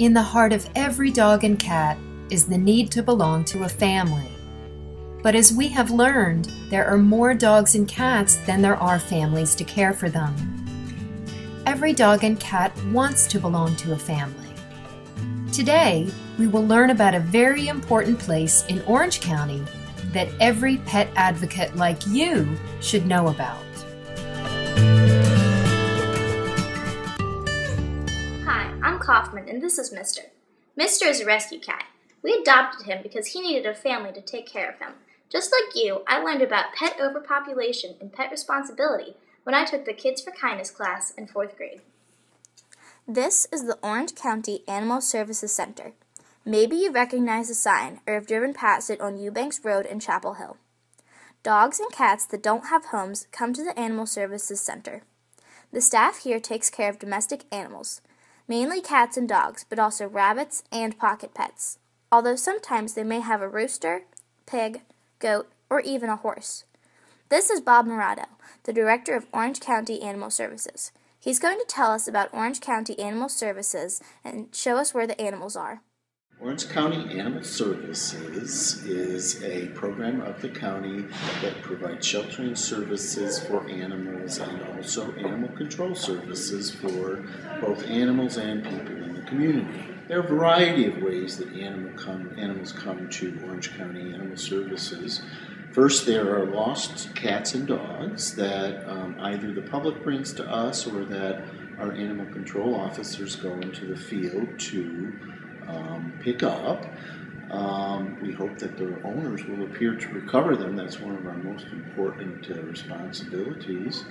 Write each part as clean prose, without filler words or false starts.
In the heart of every dog and cat is the need to belong to a family. But as we have learned, there are more dogs and cats than there are families to care for them. Every dog and cat wants to belong to a family. Today, we will learn about a very important place in Orange County that every pet advocate like you should know about. Hi, I'm Kaufman and this is Mr. Mr. is a rescue cat. We adopted him because he needed a family to take care of him. Just like you, I learned about pet overpopulation and pet responsibility when I took the Kids4Kindness class in 4th grade. This is the Orange County Animal Services Center. Maybe you recognize the sign or have driven past it on Eubanks Road in Chapel Hill. Dogs and cats that don't have homes come to the Animal Services Center. The staff here takes care of domestic animals, mainly cats and dogs, but also rabbits and pocket pets, although sometimes they may have a rooster, pig, goat, or even a horse. This is Bob Morado, the director of Orange County Animal Services. He's going to tell us about Orange County Animal Services and show us where the animals are. Orange County Animal Services is a program of the county that provides sheltering services for animals and also animal control services for both animals and people in the community. There are a variety of ways that animals come to Orange County Animal Services. First, there are lost cats and dogs that either the public brings to us or that our animal control officers go into the field to pick up. We hope that their owners will appear to recover them. That's one of our most important responsibilities.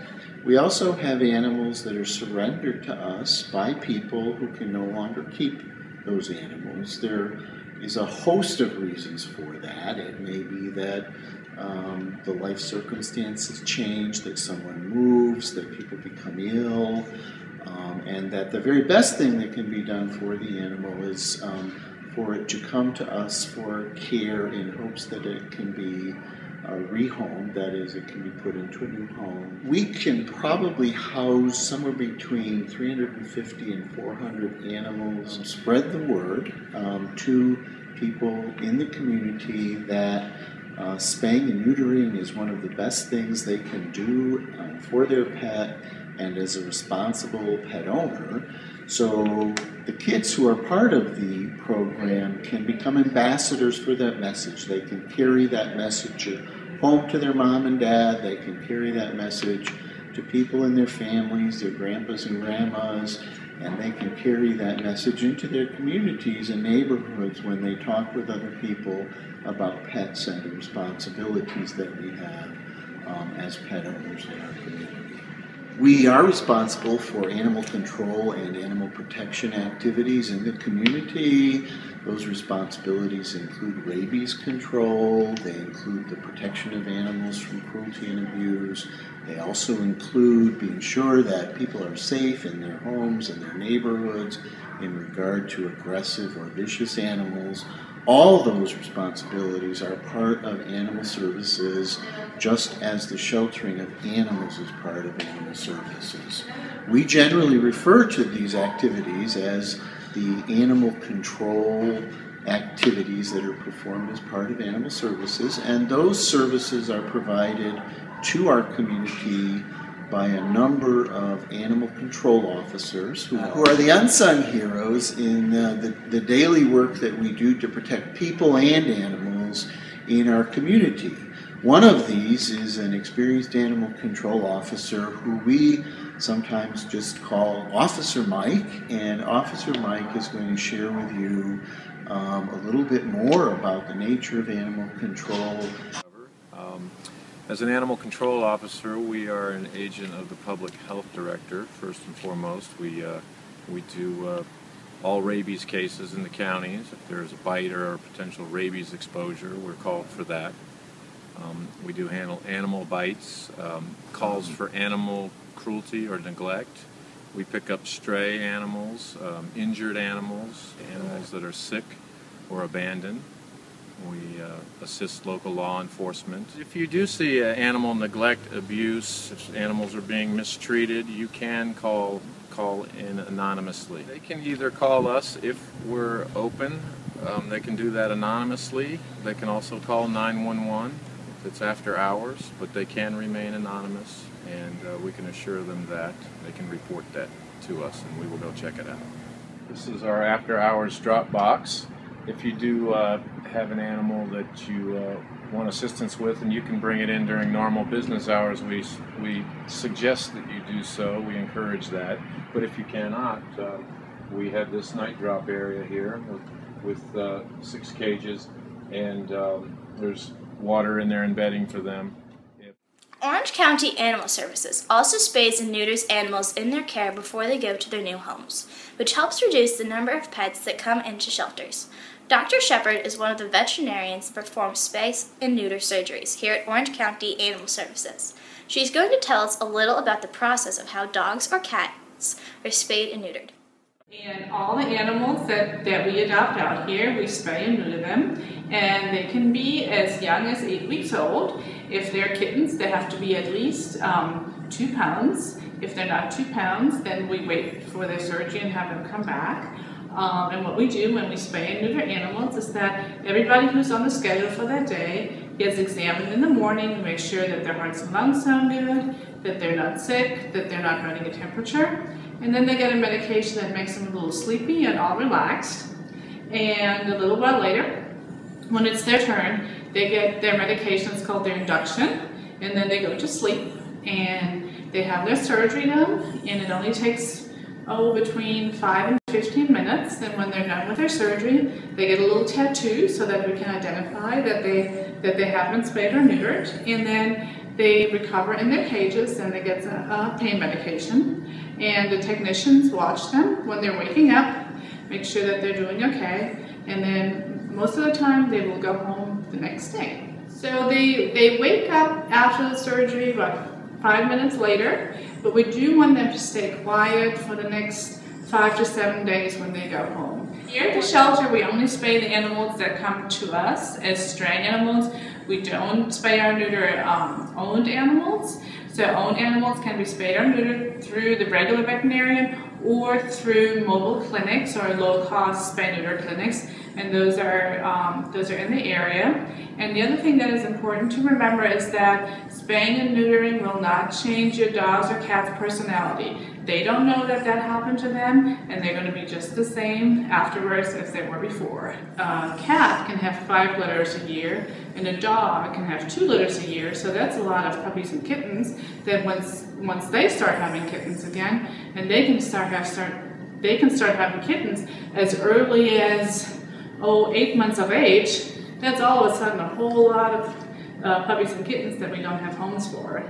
We also have animals that are surrendered to us by people who can no longer keep those animals. There is a host of reasons for that. It may be that the life circumstances change, that someone moves, that people become ill, and that the very best thing that can be done for the animal is for it to come to us for care in hopes that it can be rehomed, that is, it can be put into a new home. We can probably house somewhere between 350 and 400 animals. Spread the word to people in the community that spaying and neutering is one of the best things they can do for their pet and as a responsible pet owner. So the kids who are part of the program can become ambassadors for that message. They can carry that message home to their mom and dad. They can carry that message to people in their families, their grandpas and grandmas, and they can carry that message into their communities and neighborhoods when they talk with other people about pets and the responsibilities that we have as pet owners in our community. We are responsible for animal control and animal protection activities in the community. Those responsibilities include rabies control, they include the protection of animals from cruelty and abuse. They also include being sure that people are safe in their homes and their neighborhoods in regard to aggressive or vicious animals. All those responsibilities are part of animal services, just as the sheltering of animals is part of animal services. We generally refer to these activities as the animal control activities that are performed as part of animal services, and those services are provided to our community by a number of animal control officers who are the unsung heroes in the daily work that we do to protect people and animals in our community. One of these is an experienced animal control officer who we sometimes just call Officer Mike, and Officer Mike is going to share with you a little bit more about the nature of animal control. As an animal control officer, we are an agent of the public health director, first and foremost. We do all rabies cases in the counties. If there's a bite or a potential rabies exposure, we're called for that. We do handle animal bites, calls for animal cruelty or neglect. We pick up stray animals, injured animals, animals that are sick or abandoned. We assist local law enforcement. If you do see animal neglect, abuse, if animals are being mistreated, you can call call in anonymously. They can either call us if we're open. They can do that anonymously. They can also call 911 if it's after hours, but they can remain anonymous, and we can assure them that. They can report that to us, and we will go check it out. This is our after hours drop box. If you do have an animal that you want assistance with, and you can bring it in during normal business hours, we suggest that you do so. We encourage that. But if you cannot, we have this night drop area here with 6 cages, and there's water in there and bedding for them. Orange County Animal Services also spays and neuters animals in their care before they go to their new homes, which helps reduce the number of pets that come into shelters. Dr. Shepard is one of the veterinarians that performs spay and neuter surgeries here at Orange County Animal Services. She's going to tell us a little about the process of how dogs or cats are spayed and neutered. And all the animals that we adopt out here, we spay and neuter them, and they can be as young as 8 weeks old. If they're kittens, they have to be at least 2 pounds. If they're not 2 pounds, then we wait for their surgery and have them come back. And what we do when we spay and neuter animals is that everybody who's on the schedule for that day gets examined in the morning to make sure that their hearts and lungs sound good, that they're not sick, that they're not running a temperature. And then they get a medication that makes them a little sleepy and all relaxed. And a little while later, when it's their turn, they get their medications called their induction, and then they go to sleep. And they have their surgery done, and it only takes between 5 and 15 minutes. And when they're done with their surgery, they get a little tattoo so that we can identify that they have been spayed or neutered. And then they recover in their cages, and they get a pain medication. And the technicians watch them when they're waking up, make sure that they're doing okay, and then most of the time they will go home the next day. So they wake up after the surgery about 5 minutes later, but we do want them to stay quiet for the next 5 to 7 days when they go home. Here at the shelter, we only spay the animals that come to us as stray animals. We don't spay or neuter owned animals. So owned animals can be spayed or neutered through the regular veterinarian or through mobile clinics or low-cost spay-neuter clinics, and those are in the area. And the other thing that is important to remember is that spaying and neutering will not change your dog's or cat's personality. They don't know that happened to them, and they're going to be just the same afterwards as they were before. A cat can have 5 litters a year, and a dog can have 2 litters a year, so that's a lot of puppies and kittens that once they start having kittens again, and they can start having kittens as early as 8 months of age. That's all of a sudden a whole lot of puppies and kittens that we don't have homes for.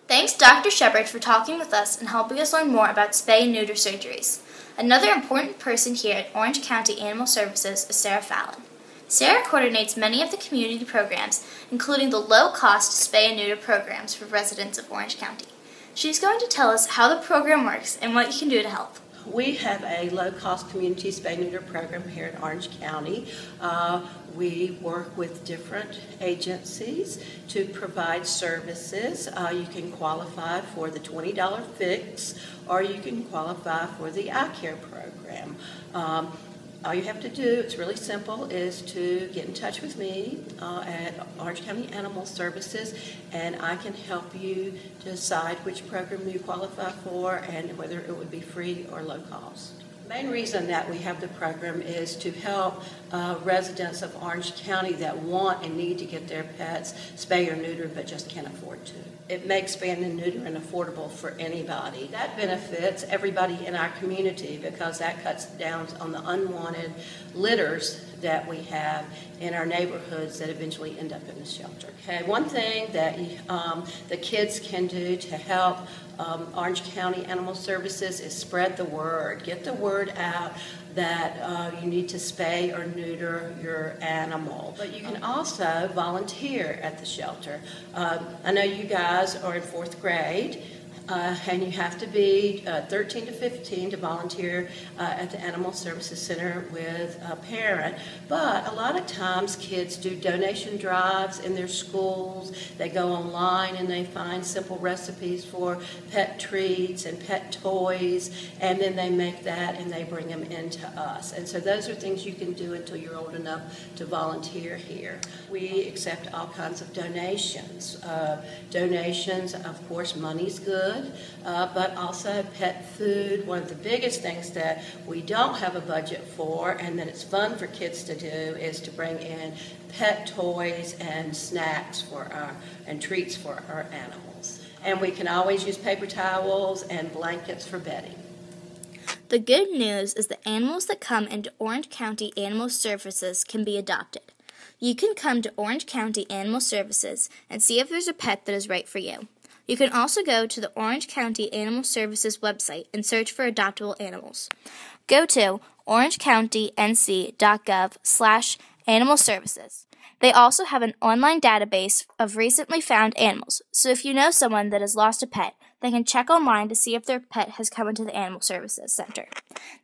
Thanks Dr. Shepard for talking with us and helping us learn more about spay and neuter surgeries. Another important person here at Orange County Animal Services is Sara Fallon. Sara coordinates many of the community programs, including the low-cost spay and neuter programs for residents of Orange County. She's going to tell us how the program works and what you can do to help. We have a low-cost community spay-neuter program here in Orange County. We work with different agencies to provide services. You can qualify for the $20 fix, or you can qualify for the eye care program. All you have to do, it's really simple, is to get in touch with me at Orange County Animal Services, and I can help you decide which program you qualify for and whether it would be free or low cost. The main reason that we have the program is to help residents of Orange County that want and need to get their pets spayed or neutered but just can't afford to. It makes spaying and neutering affordable for anybody. That benefits everybody in our community because that cuts down on the unwanted litters that we have in our neighborhoods that eventually end up in the shelter. Okay, one thing that the kids can do to help Orange County Animal Services is spread the word. Get the word out that you need to spay or neuter your animal. But you can also volunteer at the shelter. I know you guys are in 4th grade. And you have to be 13 to 15 to volunteer at the Animal Services Center with a parent. But a lot of times kids do donation drives in their schools. They go online and they find simple recipes for pet treats and pet toys, and then they make that and they bring them into us. And so those are things you can do until you're old enough to volunteer here. We accept all kinds of donations. Donations, of course, money's good, but also pet food. One of the biggest things that we don't have a budget for and that it's fun for kids to do is to bring in pet toys and snacks and treats for our animals. And we can always use paper towels and blankets for bedding. The good news is that animals that come into Orange County Animal Services can be adopted. You can come to Orange County Animal Services and see if there's a pet that is right for you. You can also go to the Orange County Animal Services website and search for adoptable animals. Go to orangecountync.gov/animal services. They also have an online database of recently found animals, so if you know someone that has lost a pet, they can check online to see if their pet has come into the Animal Services Center.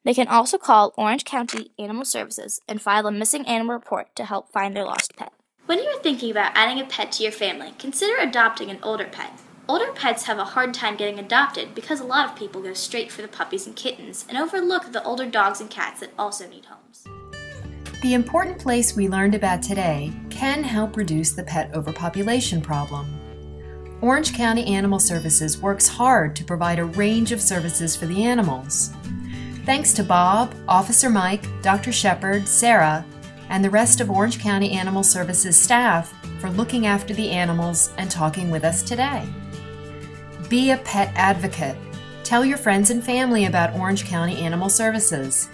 They can also call Orange County Animal Services and file a missing animal report to help find their lost pet. When you're thinking about adding a pet to your family, consider adopting an older pet. Older pets have a hard time getting adopted because a lot of people go straight for the puppies and kittens and overlook the older dogs and cats that also need homes. The important place we learned about today can help reduce the pet overpopulation problem. Orange County Animal Services works hard to provide a range of services for the animals. Thanks to Bob, Officer Mike, Dr. Shepard, Sarah, and the rest of Orange County Animal Services staff for looking after the animals and talking with us today. Be a pet advocate. Tell your friends and family about Orange County Animal Services.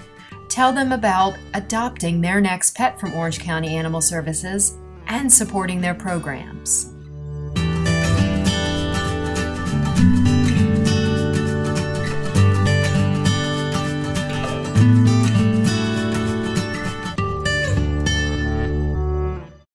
Tell them about adopting their next pet from Orange County Animal Services and supporting their programs.